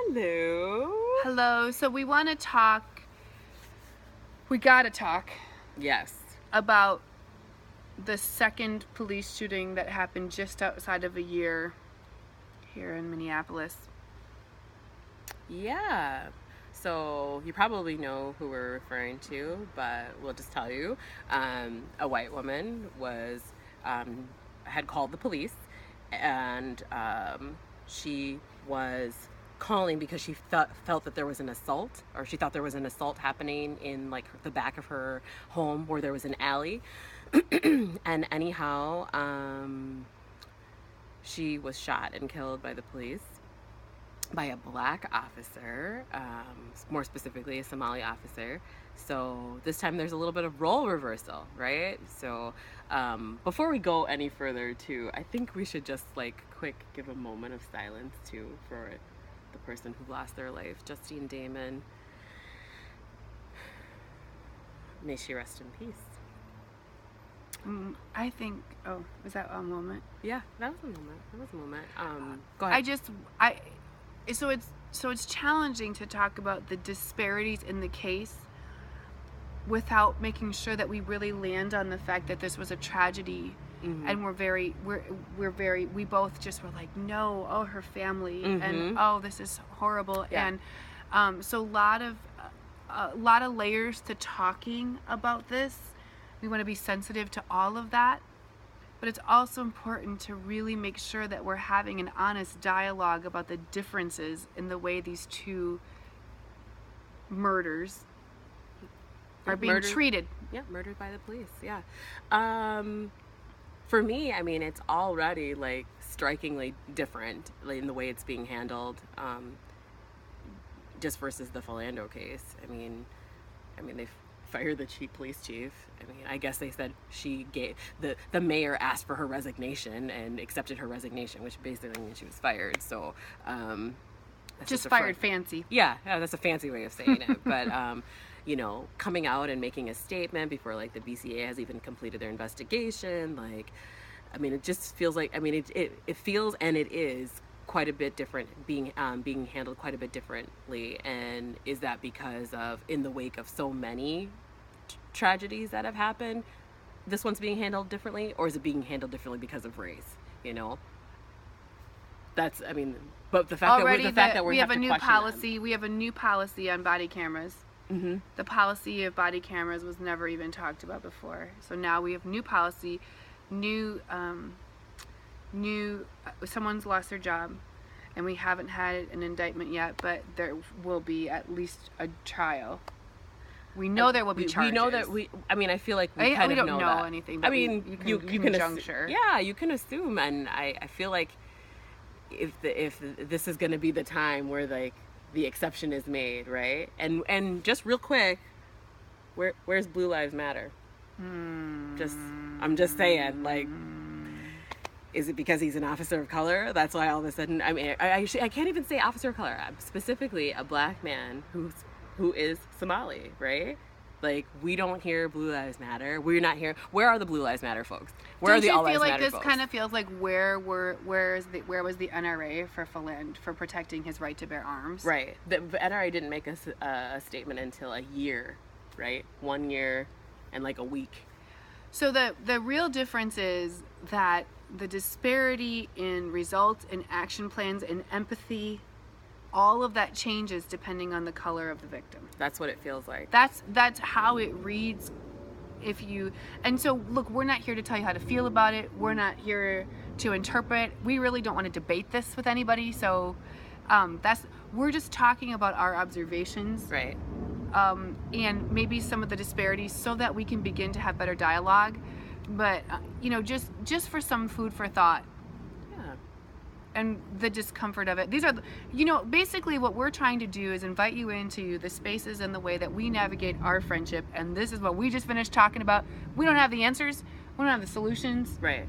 Hello. Hello. So we want to talk, we got to talk Yes. about the second police shooting that happened just outside of a year here in Minneapolis. Yeah. So you probably know who we're referring to, but we'll just tell you. A white woman had called the police, and she was calling because she felt that there was an assault, or she thought there was an assault happening in like the back of her home where there was an alley. And anyhow, she was shot and killed by the police, by a black officer, more specifically a Somali officer. So this time there's a little bit of role reversal, right? So before we go any further too, I think we should just like quick give a moment of silence too for the person who lost their life, Justine Damon. May she rest in peace. I think, was that a moment? Yeah, that was a moment. Go ahead. So it's challenging to talk about the disparities in the case without making sure that we really land on the fact that this was a tragedy. Mm-hmm. And we both just were like, no, oh, her family, Mm-hmm. and oh, this is horrible. Yeah. And so a lot of layers to talking about this. We want to be sensitive to all of that, but it's also important to really make sure that we're having an honest dialogue about the differences in the way these two murders are being treated. Yeah, murdered by the police. Yeah. For me, I mean, it's already like strikingly different in the way it's being handled, just versus the Philando case. I mean, they fired the police chief. I mean, I guess they said she gave the mayor asked for her resignation and accepted her resignation, which basically means she was fired. So, just fired fancy. Yeah, that's a fancy way of saying it. But coming out and making a statement before like the BCA has even completed their investigation, like, I mean, it just feels like, I mean, it feels, and it is quite a bit different, being handled quite a bit differently. And is that because of, in the wake of so many tragedies that have happened, this one's being handled differently, or is it being handled differently because of race? That's, I mean, but the fact that we have a new policy, we have a new policy on body cameras. Mm-hmm. The policy of body cameras was never even talked about before. So now we have new policy, someone's lost their job, and we haven't had an indictment yet, but there will be at least a trial. We know there will be charges. We know that I feel like we don't know know that. anything. I mean, you can conjecture. Yeah, you can assume, and I feel like if this is going to be the time where like the exception is made, right? And just real quick, where's Blue Lives Matter? I'm just saying, like, is it because he's an officer of color? That's why all of a sudden, I mean, I can't even say officer of color. I'm specifically a black man who is Somali, right? Like, we don't hear Blue Lives Matter. We're not here. Where are the Blue Lives Matter folks? Where are the All Lives Matter folks? Don't you feel like this kind of feels like where was the NRA for protecting his right to bear arms? Right. The NRA didn't make a statement until a year, right? 1 year and like a week. So the real difference is that the disparity in results, in action plans, in empathy, all of that changes depending on the color of the victim. That's what it feels like. That's how it reads. And so look, we're not here to tell you how to feel about it. We're not here to interpret. We really don't want to debate this with anybody. So we're just talking about our observations. Right. And maybe some of the disparities so that we can begin to have better dialogue. But, just for some food for thought. Yeah. And the discomfort of it. These are, basically what we're trying to do is invite you into the spaces and the way that we navigate our friendship. And this is what we just finished talking about. We don't have the answers. We don't have the solutions. Right.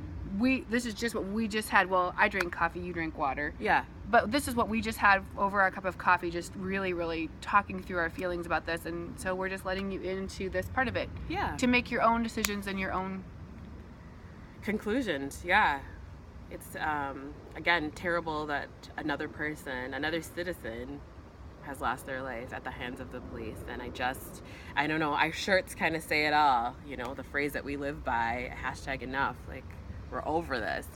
This is just what we just had. Well, I drink coffee, you drink water. Yeah. But this is what we just had over our cup of coffee, just really, really talking through our feelings about this. And so we're just letting you into this part of it. Yeah. To make your own decisions and your own conclusions. Yeah. it's again terrible that another person, another citizen, has lost their life at the hands of the police. And I don't know, our shirts kind of say it all, the phrase that we live by, #enough. Like, we're over this,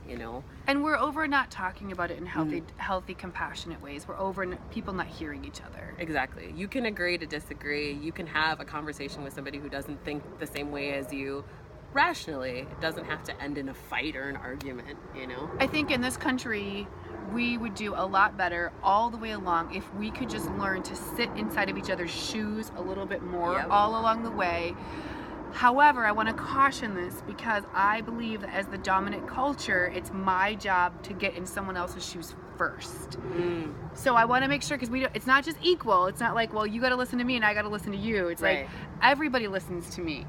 And we're over not talking about it in healthy, compassionate ways. We're over people not hearing each other. Exactly. You can agree to disagree. You can have a conversation with somebody who doesn't think the same way as you rationally. It doesn't have to end in a fight or an argument, I think in this country, we would do a lot better all the way along if we could just learn to sit inside of each other's shoes a little bit more all along the way. However, I want to caution this because I believe that as the dominant culture, it's my job to get in someone else's shoes first. So I want to make sure, because it's not just equal. It's not like, well, you got to listen to me and I got to listen to you. It's like everybody listens to me.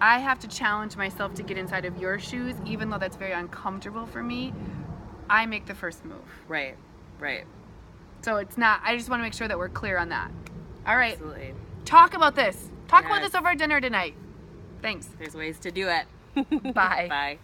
I have to challenge myself to get inside of your shoes, even though that's very uncomfortable for me. I make the first move. Right. So it's not, I just want to make sure that we're clear on that. All right. Absolutely. Talk about this. Talk about this over dinner tonight. Thanks. There's ways to do it. Bye. Bye.